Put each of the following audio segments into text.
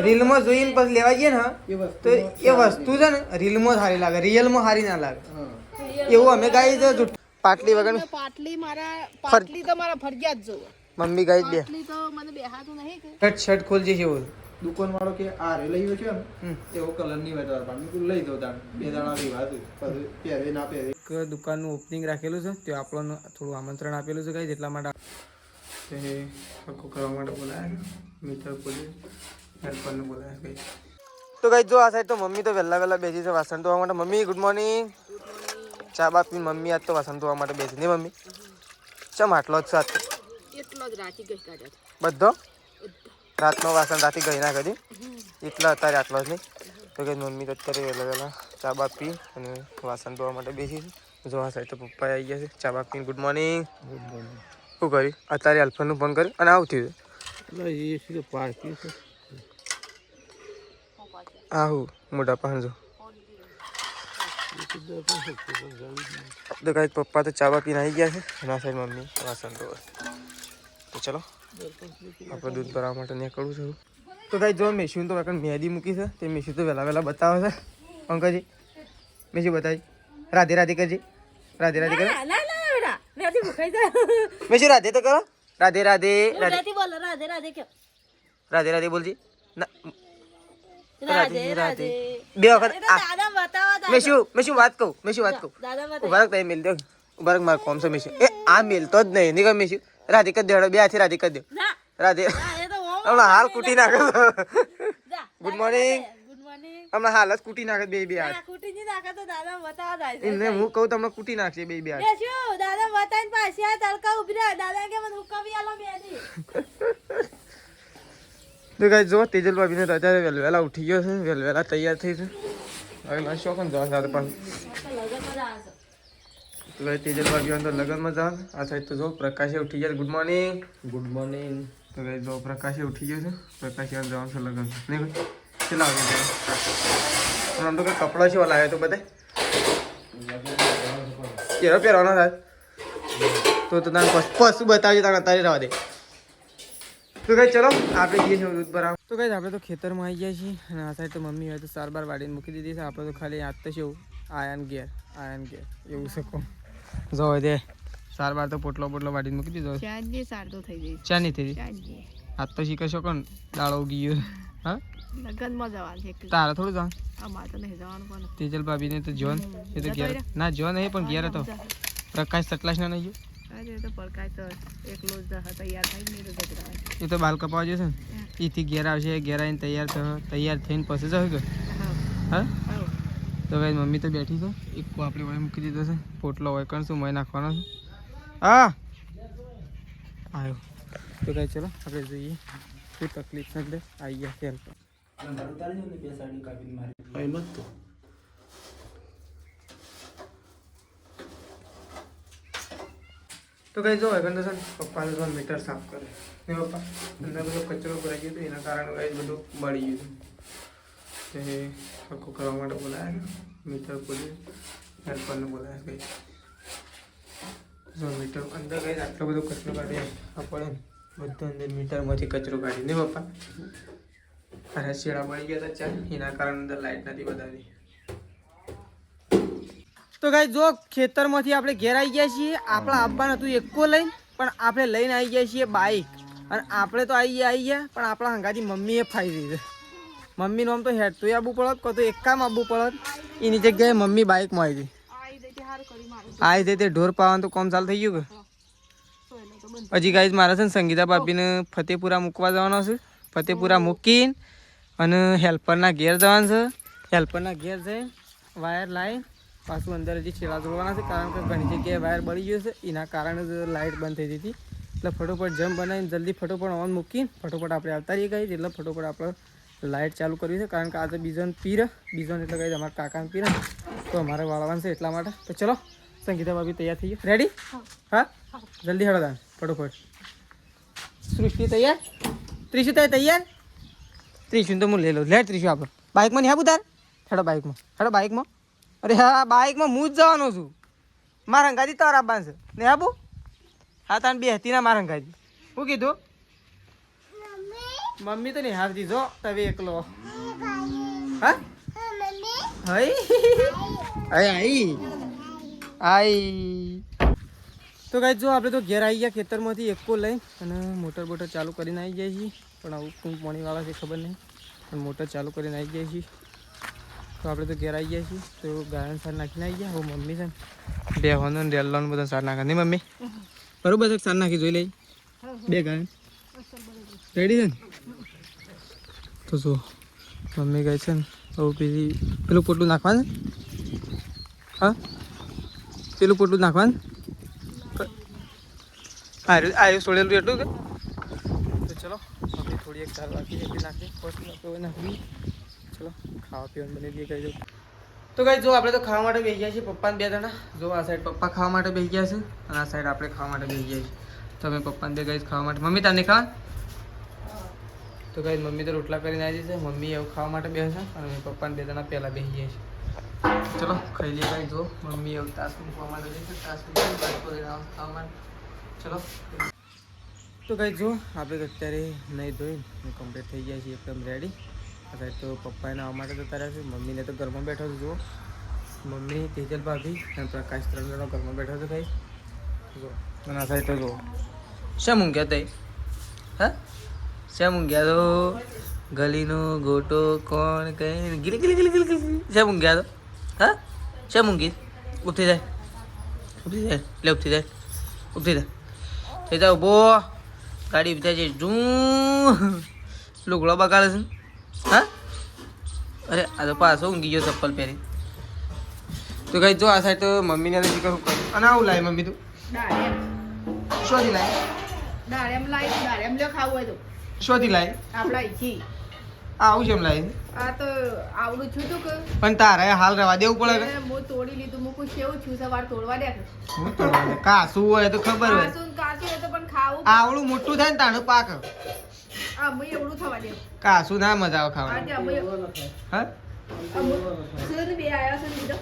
રીલમાં જોઈને પછી લેવા જઈએ ને તો એ વસ્તુ છે ને રીલમાં સારી લાગે, રિયલમાં સારી ના લાગે. એવું અમે ગાઈ જો પાટલી વગર પાટલી તો મારા ફરજિયાત જો મમ્મી ગાઈ દે પાટલી તો મને બેહાતું નહીં કે શર્ટ ખોલજે છે એવું દુકાન વાળો કે આ રે લઈ ગયો છે એવો કલર ની વેતર પણ મેં લઈ દઉં તાણ બે દાડા રીવા હતું પછી પહેરે ના પહેરે એક દુકાનનું ઓપનિંગ રાખેલું છે તે આપણને થોડું આમંત્રણ આપેલું છે ગાઈ એટલા માટે તે આખું કરવા માટે બોલાયા મિત્ર પોલીસ હેલ્પરને બોલાયા ગાઈ. તો ગાઈ જો આ સાઈડ તો મમ્મી તો વહેલા બેસી છે વાસણ ધોવા માટે. Mummy good morning. ચા બાપની મમ્મી આજ તો વાસણ ધોવા માટે બેસી નહીં મમ્મી ચમ આટલો જ સાથ એટલો જ રાતી ગઈ કાઢ્યો બધો રાતનો વાસણ રાતી ગઈ ના કરી એટલા અત્યારે આટલો જ નહીં. તો કે મમ્મી તો અત્યારે વહેલા ચા બા પી અને વાસણ ધોવા માટે બેસી છે. જો આ સાઈડ તો પપ્પા આવી ગયા છે ચા બા પીને. Good morning. શું કરી અત્યારે અલ્ફાનું ફોન કર્યું અને આવું થયું આવું મોટા પાંચો તો કાંઈ પપ્પા તો ચા બા પીને આવી ગયા છે અને આ સાઈડ મમ્મી વાસણ ધોવા. તો ચલો આપણે દૂધ ભરવા માટે નીકળવું છું. તો કાંઈ જો મેશીન તો મહેંદી મૂકી છે તે મેશી તો વહેલા બતાવે છે. અંકલજી મેશી બતાવી રાધે રાધે કરજી રાધે રાધે કરો મેશી રાધે તો કરો રાધે રાધે રાધે રાધે બોલજી રાધે રાધે બે વખત મેશી વાત કહું ઉભા રખ મેલ દો ઉભા રખ મારે કોમ છે મેશી એ આ મેલતો જ નહીં નહીં મેશી રાધે કરી દે બે હાથી રાધે કરી દે રાધે હમણાં હાલ કૂટી નાખે. Good morning. હમણાં હાલ જ કૂટી નાખે બે હાથ એમને હું કહું તમને કૂટી નાખશે બે હાથ. તો ગાઈસ જો તેજલ ભાભીને અત્યારે વહેલા ઉઠી ગયો છે વહેલા તૈયાર થઈ છે હવે મારે શોખ જવા સાથે પણ તો ગાઈસ તેજલ ભાભી તો લગ્નમાં જવા. આ સાઈડ તો જો પ્રકાશે ઉઠી ગયા. Good morning. Good morning. તો ગાઈસ જો પ્રકાશે ઉઠી ગયો છે પ્રકાશ જવાનું છે લગ્ન નહીં ભાઈ કેટલા વાગે આમ તો કઈ કપડા છે લાવ્યો તો બધા કેરો પહેરવાનો થાય તો તને પશુ બતાવજો તને અત્યારે રહેવા દે. તો કઈ ચલો આપણે જઈએ છીએ દૂધ ભરાવા. તો કઈ આપણે તો ખેતરમાં આવી ગયા છીએ અને આ સાઈડ તો મમ્મી હોય તો સાર બાર વાડીને મૂકી દીધી છે. આપણે તો ખાલી યાદ તો છે એવું આયન ઘેર એવું છે કોમ જો દે સાર બાર તો પોટલો વાડીને મૂકી દીધો. ચા નહીં થઈ આજ તો શીખે છો કોણ દાળો ઉગી ગયો. હા લગનમાં જવાનું છે તારે થોડું જવાનું અમારે તો નહીં જવાનું પણ તેજલ ભાભીને તો જોન એ તો ઘેર ના જોન નહીં પણ ઘેર હતો પ્રકાશ સટલાશ ના નહીં ગયો. એ તો બાલ કપાવા જશે ને એથી ઘેર આવશે ઘેર આવીને તૈયાર થઈને પછી જશે કે હા. તો ભાઈ મમ્મી તો બેઠી છે એક આપણે વળી મૂકી દીધો છે પોટલો હોય કણ શું મય નાખવાનો છે. હા આવ્યો તો કાંઈ ચલો આપણે જોઈએ શું તકલીફ છે એટલે આવી ગયા હેલ્પ. તો કઈ જો કંડોશન પપ્પાને તો મીટર સાફ કરે ને પપ્પા અંદર બધો કચરો ભરાઈ ગયો હતો એના કારણે કઈ બધું બળી ગયું હતું તે આખું કરવા માટે બોલાયા મીટર પોલીસ હેલ્પરને બોલાયા કઈ જો મીટર અંદર કઈ આટલો બધો કચરો કાઢી પડે ને બધું અંદર મીટરમાંથી કચરો કાઢી ને પપ્પા અરે શેડા બળી ગયા હતા ચાલ એના કારણે અંદર લાઈટ નથી બતાવી. તો ગાઈ જો ખેતરમાંથી આપણે ઘેર આવી ગયા છીએ. આપણે આપવાનું હતું એકો લઈને પણ આપણે લઈને આવી ગયા છીએ બાઈક અને આપણે તો આવી ગયા પણ આપણા હંગાથી મમ્મીએ ફાઈ દીધી. મમ્મીનું આમ તો હેઠતું આવવું પડત કહો તો એકામ આવવું પડત એની જગ્યાએ મમ્મી બાઈકમાં આવી હતી તે ઢોર પાવાનું તો કોમ ચાલુ થઈ ગયું કે હજી ગાઈઝ મારે છે ને સંગીતા ભાભીને ફતેપુરા મૂકવા જવાનો છે. ફતેપુરા મૂકીને અને હેલ્પરના ઘેર જવાનું છે. હેલ્પરના ઘેર જઈ વાયર લાવી પાછું અંદર હજી છેડા જોડવાના છે કારણ કે ઘણી જગ્યાએ વાયર બળી ગયો છે એના કારણે જ લાઇટ બંધ થઈ હતી. એટલે ફટોફટ જમ બનાવીને જલ્દી ફટોફટ ઓન મૂકીને ફટોફટ આપણે આવતા રહીએ ગઈ એટલે ફટોફટ આપણે લાઇટ ચાલુ કરવી છે કારણ કે આજે બીજોન એટલે કઈ અમારા કાકાને પીરે તો અમારે વાળવાનું છે એટલા માટે. તો ચલો સંગીતા ભાભી તૈયાર થઈ ગયો રેડી હા જલ્દી હળો દાન ફટોફટ. સૃષ્ટિ તૈયાર ત્રીસું તૈયાર ત્રીસું તો હું લઈ લઉં લે ત્રીસું આપણે બાઇકમાં નહીં આપું તાર હેડો બાઇકમાં અરે હા બાઇકમાં હું જ જવાનો છું મારા અંગાથી તારા આપવાનું છે ને આપું હા તાને બે હતી ના મારા અંગાથી શું કીધું મમ્મી તો નહીં હાર દીધો તમે એકલો હા હઈ આઈ તો ગાઈસ જો આપણે તો ઘેર આવી ગયા ખેતરમાંથી એકો લઈ અને મોટર બોટર ચાલુ કરીને આવી જાય છીએ પણ આવું કોણ પાણીવાળા છે ખબર નહીં પણ મોટર ચાલુ કરીને આવી જાય છીએ તો આપણે તો ઘેર આવી ગયા છીએ તો ગાયન સાર નાખીને આવી ગયા હવે મમ્મી છે ને બેહોનો ને રેલ્લાનો બધા સાર નાખે નહીં મમ્મી બરોબર છે સાર નાખી જોઈ લઈ બે ગાયન રેડી છે ને તો જો મમ્મી કહે છે ને હવે પેલું પોટલું નાખવાનું હા પેલું પોટલું નાખવાનું આયુ છોડેલું એટલું કે તો ચલો આપણે થોડી એક ચાર બાકી એટલી નાખીએ પછી નાખી ચલો ખાવા પીવાનું બની દઈએ કહી દઉં તો કઈ જો આપણે તો ખાવા માટે બેસી ગયા છીએ પપ્પાને બે જણા જો આ સાઈડ પપ્પા ખાવા માટે બેસી ગયા છે અને આ સાઈડ આપણે ખાવા માટે બેસી ગયા છીએ તો અમે પપ્પાને બે ગઈ ખાવા માટે મમ્મી તાને ખાવા તો કઈ મમ્મી તો રોટલા કરીને આવી છે મમ્મી એવું ખાવા માટે બેસે છે અને અમે પપ્પાને બે જણા પહેલાં બેસી ગયા છીએ ચલો ખાઈ લઈએ કઈ જો મમ્મી એવું તાસ મૂકવા માટે જશે તાસ ખાવા માટે ચલો તો કઈ જો આપણે તો અત્યારે નહીં ધોઈને કમ્પ્લીટ થઈ ગયા છીએ એકદમ રેડી અત્યારે તો પપ્પાને આવવા માટે જતા રહ્યા છે મમ્મીને તો ઘરમાં બેઠો છે જુઓ મમ્મી તેજલ ભાભી અને પ્રકાશ 3 જણો ઘરમાં બેઠો છે ભાઈ જો અને આ સાઈડ તો જુઓ શેમ ઊંઘ્યા તઈ હા શેમ ઊંઘ્યા તો ગલીનો ગોટો કોણ કઈ ગીલી ગીલી ગીલી ગીલી શેમ ઊંઘ્યા તો હા શેમ ઊંઘી ઉઠી જાય ઉઠી જાય લે ઉઠી જાય ઉઠી જાય થઈ જાવ ઉભો ગાડી ઉઠાય છે જૂ લુગડો બગાડે છે હા અરે આ તો પાછો ઊંઘી ગયો ચપ્પલ પહેરી તો કઈ જો આ સાઈડ તો મમ્મીને નથી કરું અને આવું લાય મમ્મી તું શોધી લાય શોધી લાય આવું છે એમ લાય પણ તારે હાલ રવા દેવું પડે હું તોડી લીધું હું કોઈ કેવું છું સવાર તોડવા દે હું તો કાસું હોય તો ખબર હોય કાચું હોય તો પણ ખાવું આવડું મોટું થાય ને તાણું પાક અમે એવડું થવા દે કાસું ના મજા આવે ખાવાનું હા બે આયા છે લીધો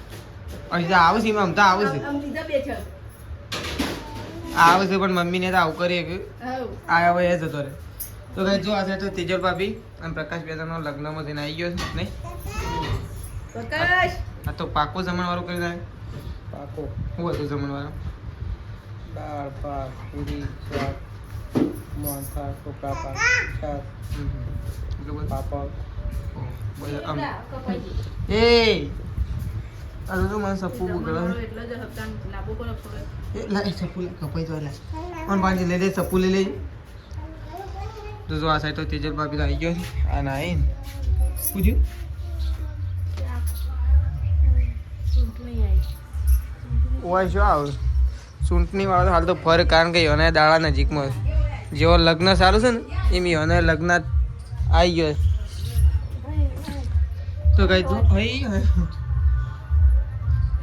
અરે આવું છે આમ તો આવું છે લીધા બે છે આવે છે પણ મમ્મીને તો આવું કરીએ કે આયા હોય એ જતો રહે તો કઈ જો આ સાઈડ તો તેજલ ભાભી અને પ્રકાશ બેદાનો લગ્નમાં જઈને આવી ગયો છે નહીં પ્રકાશ આ તો પાકો જમણવાળું કરીને આવે પાકો શું હતું જમણવાળું દાળ ભાત પૂરી શાક મોહનથાળ ચોખા પાક શાક પાપડ બધું એ આ તો મને સપુ બગડે એટલે જ હપ્તા લાબો પર પડે એ લા સપુ કપાઈ તો લા ઓન પાંજી લે દે સપુ લે તો જો આ સાઈડ તો તેજલ ભાભી તો આવી ગયો છે આ ના આવીને પૂછ્યું ઓય શું આવ ચૂંટણી વાળો હાલ તો ફર કારણ કે યોના દાડા નજીકમાં જેવો લગ્ન સારું છે ને એમ યોના લગ્ન આવી ગયો તો કઈ તું હઈ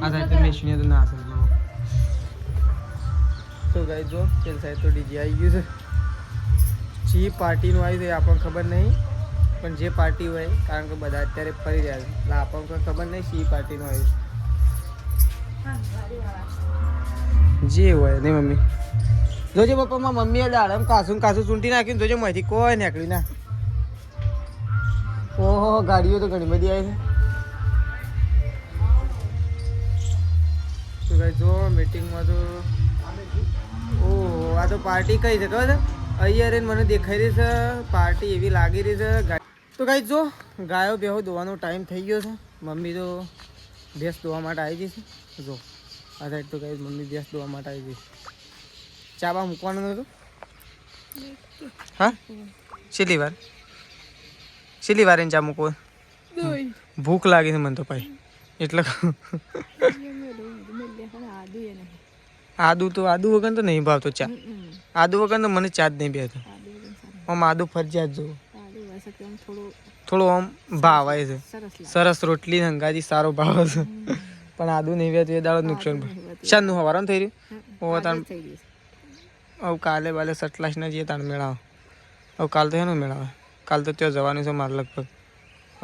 આ સાઈડ તો મેશીને તો ના સમજો તો કઈ જો પેલ સાઈડ તો ડીજે આવી ગયું છે જે પાર્ટીનું આવ્યું છે આપણને ખબર નહીં પણ જે પાર્ટી હોય કારણ કે બધા અત્યારે ફરી રહ્યા છે એટલે આપણને કોઈ ખબર નહીં સી પાર્ટીનું આવ્યું જે હોય નહીં મમ્મી જોજે પપ્પામાં મમ્મીએ દાડમ કાસું ચૂંટી નાખ્યું જોજે માંથી કોઈ નીકળી ના ઓહો ગાડીઓ તો ઘણી બધી આવી છે તો ભાઈ જો મીટિંગમાં તો ઓહો આ તો પાર્ટી કઈ છે ખબર છે અહીંયા મને દેખાઈ રહી છે પાર્ટી એવી લાગી રહી છે તો કઈ જો ગાયો બેહો દોવાનો ટાઈમ થઈ ગયો છે મમ્મી તો ભેંસ દોવા માટે આવી જશે જો આ સાઈડ તો કઈ મમ્મી ભેંસ દોવા માટે આવી જશે ચાબા મૂકવાનું નતું હા છેલ્લી વાર એને ચા મૂકવો ભૂખ લાગી છે મને તો ભાઈ એટલે આદુ વગર તો નહીં ભાવતો ચા આદુ વગર તો મને ચા જ નહીં બેતો આમ આદુ ફરજિયાત જોવું થોડું આમ ભાવ આવે છે સરસ રોટલી હંગાજી સારો ભાવ છે પણ આદુ નહીં બેતું એ દાડો નુકસાન શાનનું હવારણ થઈ રહ્યું તાણ હવે કાલે બાલે સટલાસના જઈએ તાણ મેળાવે હવે કાલ તો એનું મેળાવે કાલ તો ત્યાં જવાનું છે મારે લગભગ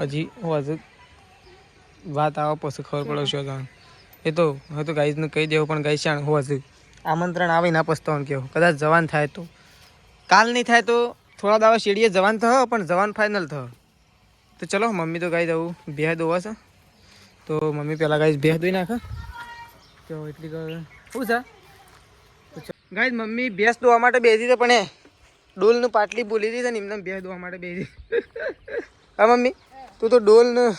હજી વાત આવે પછી ખબર પડે શું જવાનું એ તો હવે તો ગાઈઝને કહી દેવું પણ ગાઈ શાણ હજુ આમંત્રણ આવે ના પસ્તાવાનું કેવું કદાચ જવાન થાય તો કાલ નહીં થાય તો થોડા દાવા શેડીએ જવાન થયો પણ જવાન ફાઇનલ થયો. તો ચલો મમ્મી તો ગાઈ દઉં ભેહ દોવા છે તો મમ્મી પહેલાં ગાઈ ભેહ દોઈ નાખે તો એટલી શું છે ગાઈ મમ્મી ભેંસ દોવા માટે બેસી છે પણ ડોલનું પાટલી બોલી હતી ને એમને ભેંસ દોવા માટે બેસી. હા મમ્મી તું તો ડોલનું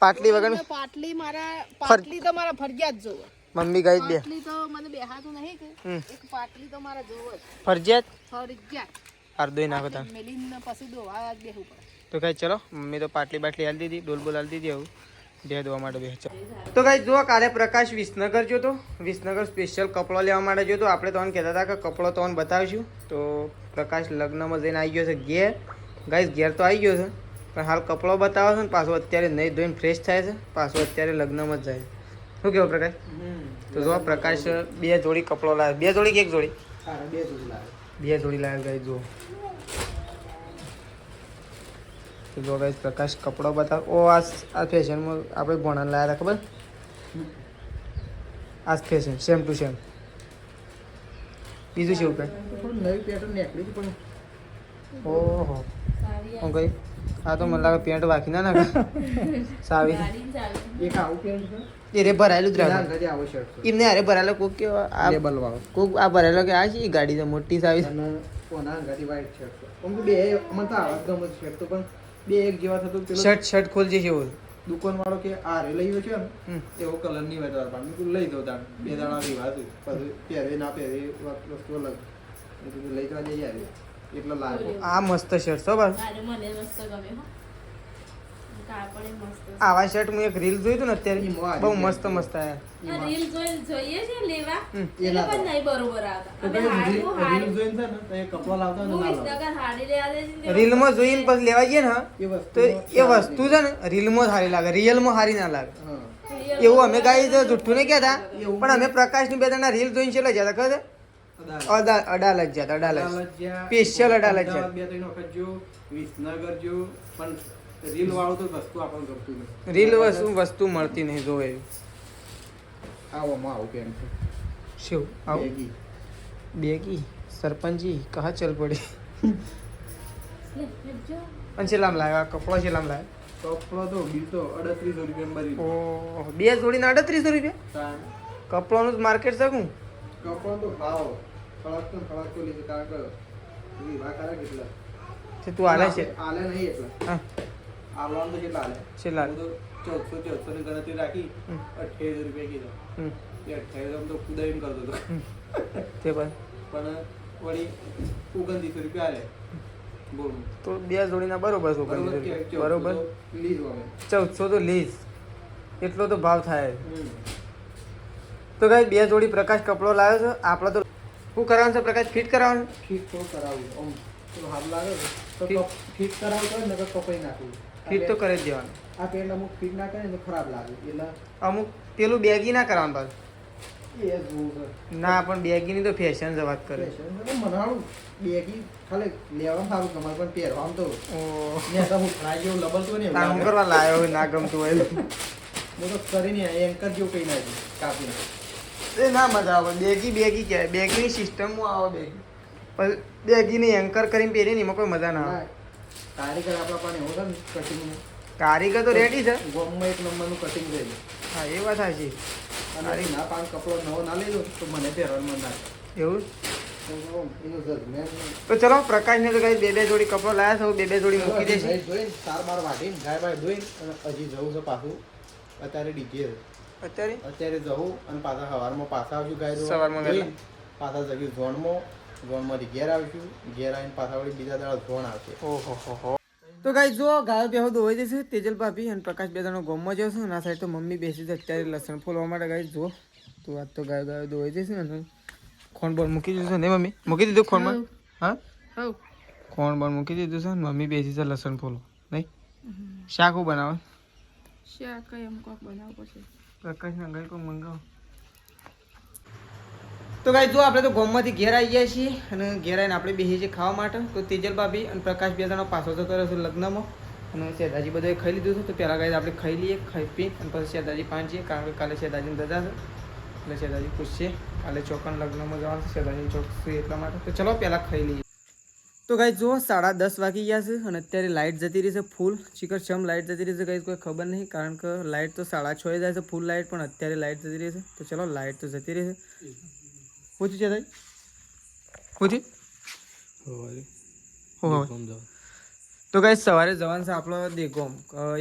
પાટલી વગર પાટલી તો મારા ફરજિયાત જોવે. મમ્મી ગાઈ બે પાટલી તો મને બેહાતું નહીં કે એક પાટલી તો મારા જોવે ફરજિયાત ફરજિયાત અર્ધોઈ નાખો તમે મેલીને પછી દોવા બેહવું પડે. તો ગાઈ ચલો મમ્મી તો પાટલી બાટલી હાલ દીધી ડોલ બોલ હાલ દીધી આવું બે દોવા માટે બે તો ગાઈ જો કાલે પ્રકાશ વિસનગર જો તો વિસનગર સ્પેશિયલ કપડો લેવા માટે જો તો આપણે તમને કહેતા હતા કે કપડો તમને બતાવીશું તો પ્રકાશ લગ્નમાં જઈને આવી ગયો છે ઘેર ગાઈસ ઘેર તો આવી ગયો છે પણ હાલ કપડો બતાવે છે ને પાછો અત્યારે નહીં ધોઈને ફ્રેશ થાય છે પાછો અત્યારે લગ્નમાં જ જાય. શું કેવું પ્રકાશ? તો જો પ્રકાશ બે જોડી કપડો લાવે. બે જોડી કે એક જોડી? બે જોડી લાવે ગાઈસ જો. તો જો ગાઈસ પ્રકાશ કપડો બતાવ. ઓ આ ફેશનમાં આપણે ભણાને લાવ્યા હતા ખબર? આ ફેશન સેમ ટુ સેમ. બીજું શું કે નવી પેટર્ન નીકળી પણ ઓહો હું કઈ આ તો મને લાગે પેન્ટ વાંકી ના નાખે સાવી એક આવું પેન્ટ છે એ રે ભરાયેલું જ ના રાખે ઘરે આવો શર્ટ છે એમને અરે ભરાયેલો કોક કે આ લેબલ વાળો કોક આ ભરાયેલો કે આ છે ગાડી તો મોટી સાવી અને કોના ઘરે વ્હાઈટ શર્ટ છે આમ તો બે મને તો આવા જ ગમે છે શર્ટ તો પણ બે એક જેવા થતું પેલો શર્ટ ખોલજે છે એવું દુકાન વાળો કે આ રે લઈ ગયો છે ને એવો કલર નહીં હોય તાર પણ લઈ દઉં તાર બે દાડા રીવાતું પછી પહેરે ના પહેરે વસ્તુ અલગ લઈ જવા જઈ આવે એટલો લાગે આ મસ્ત શર્ટ છો બસ મને મસ્ત ગમે હો કાપડે મસ્ત આવા શર્ટ હું એક રીલ જોઈ હતું ને અત્યારે બહુ મસ્ત મસ્ત આયા રીલ જોઈએ છે લેવા એ એટલે લાગે. પણ નહીં બરોબર આવતા તો અને કઈ હાડી રીલ હાડી જોઈને છે ને તો એ કપડા લાવતા ને હું ના વિસનગર હાડી લેવા દે છે ને રીલમાં જોઈને પછી લેવા જઈએ ને હા, એ તો એ વસ્તુ છે ને રીલમાં સારી લાગે રિયલમાં સારી ના લાગે હા એવું અમે ગાઈ જુઠ્ઠું નહીં કહેતા પણ અમે પ્રકાશની બે ત્રણ રીલ જોઈને ચેલા જતા ખબર છે? અડાલજ જતા અડાલજ સ્પેશિયલ અડાલજ છે બે ત્રણ વખત જો વિસનગર જો પણ રીલ વાળું તો વસ્તુ આપણને ગમતું નથી રીલ વસ્તુ મળતી નહીં જોવે આવામાં આવું પેન છે શું આવું બેગી બેગી સરપંચજી કહા ચલ પડી લે, જો અને છેલ્લામ લાવ્યા કપડો છેલ્લામ લાવ્યા કપડો તો બિલ તો 3800 રૂપિયા ભરી ઓહ બે જોડીના 3800 રૂપિયા કપડાનું માર્કેટ છે શું કપડો તો ભાવ ખળક તો લીધું કારણ કે વિવાહ કરે કેટલા તે તું હાલે છે આલે નહીં એટલા હા આલવાનું તો કેટલા આલે છેલ્લા હું તો 1400 ની ગણતરી રાખી 2800 રૂપિયા કીધો હમ, એ 2800 તો ખુદાઈ કરતો હતો તે બસ પણ વળી 2900 રૂપિયા આલે બોલ તો બે જોડીના બરોબર શું કરી બરોબર લીધું અમે 1400 તો લીઝ એટલો તો ભાવ થાય તો કઈ બે જોડી પ્રકાશ કપડો લાવ્યો છે આપણે તો શું કરવાનું છે પ્રકાશ ફિટ કરાવવાનું ફીટ તો કરાવું આમ તો હાથ લાગે ને તો ફીટ- ફીટ કરાવું તો નકર કપાઈ નાખવું ફિટ તો કરે જ દેવાનું આ પેન્ટ અમુક ફીટ ના કરે ને તો ખરાબ લાગે એટલે અમુક પેલું બેગી ના કરવાનું પાછું એ જોવું છે ના પણ બેગીની તો ફેશન જ વાત કરે મનાવું બેગી ખાલી લેવામાં સારું ગમે પણ પહેરવામાં તો ઓહ મેં તો હું ફ્રાય જેવું લબલતું ને એવું તાર હું લાગે. કરવા લાયો હોય ના ગમતું હોય તો. મેં તો કરીને એન્કર જેવું કઈ નાખ્યું કાપીને એ ના મજા આવે બેગી બેગી કહેવાય બેગીની સિસ્ટમમાં આવે બેગી પણ બેગીની એન્કર કરીને પહેરીને એમાં કોઈ મજા ના આવે કારીગર આપણા પાસે એવું છે ને કટિંગનું કારીગર તો રેડી છે ગોમમાં એક નંબરનું કટિંગ થઈ જાય હા એ વાત સાચી અને ના પાંચ કપડો નવો ના લીધો તો મને પહેરવાનું મન ના એવું થાય. એનું જજમેન્ટ તો ચલો પ્રકાશને તો કઈ બે બે જોડી કપડો લાયા છે બે બે જોડી મૂકી દેશે જોઈને તાર બાર વાટીને ગાય બાય ધોઈને અને હજી જવું છે પાછું અત્યારે ડીજે અત્યારે અત્યારે જવું અને પાછા સવારમાં પાછા આવશું ગાય ધોવા. સવારમાં વહેલા. ધોઈને પાછા જશું ઝોણમાંથી ઘેર આવીશું ઘેર આવીને પાછા વળી બીજા દાડા ઝોણ આવશે ઓહો હો હો તો ગાઈ જો ગાયો બેહો ધોવાઈ જશે તેજલ ભાભી અને પ્રકાશ બે જણો ગોમમાં જશે અને આ સાઈડ તો મમ્મી બેસી છે અત્યારે લસણ ફોલવા માટે ગાઈ જો તો આજ તો ગાયો ગાયો ધોવાઈ જશે ને ખોણ બોન મૂકી દીધું છે ને મમ્મી મૂકી દીધું ખોણમાં હા હવ ખોણ બોન મૂકી દીધું છે ને મમ્મી બેસી છે લસણ ફોલો નહીં શાકું બનાવે શાક એમ કોક બનાવવું પડશે પ્રકાશના ઘરે કોઈ મંગાવો તો ગાઈ જો આપણે તો ગોમમાંથી ઘેર આવી ગયા છીએ અને ઘેર આવીને આપણે બેસીએ છીએ ખાવા માટે તો તેજલ ભાભી અને પ્રકાશ બે જણો પાછો જતો રહ્યો છે લગ્નમાં અને શેદાજી બધાએ ખાઈ લીધું છે તો પહેલાં ગાઈ આપણે ખાઈ લઈએ ખાઈ પી અને પછી શેદાજી પાંચીએ કારણ કે કાલે શેદાજીની રજા છે એટલે શેદાજી પૂછશે કાલે ચોકન લગ્નમાં જવાનું છે શેદાજી ચોક છે એટલા માટે તો ચલો પહેલાં ખાઈ લઈએ તો ગાઈ જો 10:30 વાગી ગયા છે અને અત્યારે લાઇટ જતી રહી છે ફૂલ. ચીકર ચમ લાઇટ જતી રહી છે ગાઈ કોઈ ખબર નહીં, કારણ કે લાઇટ તો 6:30 જાય છે ફૂલ લાઇટ, પણ અત્યારે લાઇટ જતી રહી છે. તો ચલો લાઇટ તો જતી રહી છે. પૂછ્યું છે ભાઈ પૂછ્યું તો ગાઈ સવારે જવાનું છે આપણો દેગોમ.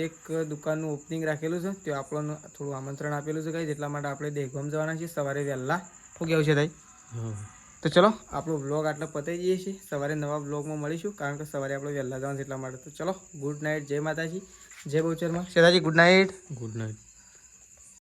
એક દુકાનનું ઓપનિંગ રાખેલું છે, ત્યાં આપણને થોડું આમંત્રણ આપેલું છે ગાઈ, એટલા માટે આપણે દેગોમ જવાના છીએ સવારે વહેલા. શું કેવું છે ભાઈ? તો ચલો આપણો વ્લોગ આટલા પતાવી દઈએ છીએ. સવારે નવા વ્લોગમાં મળીશું, કારણ કે સવારે આપણે વહેલા જવાનું છે એટલા માટે. તો ચલો ગુડ નાઇટ, જય માતાજી, જય બહુચરમાં. શેતાજી ગુડ નાઇટ. Good night.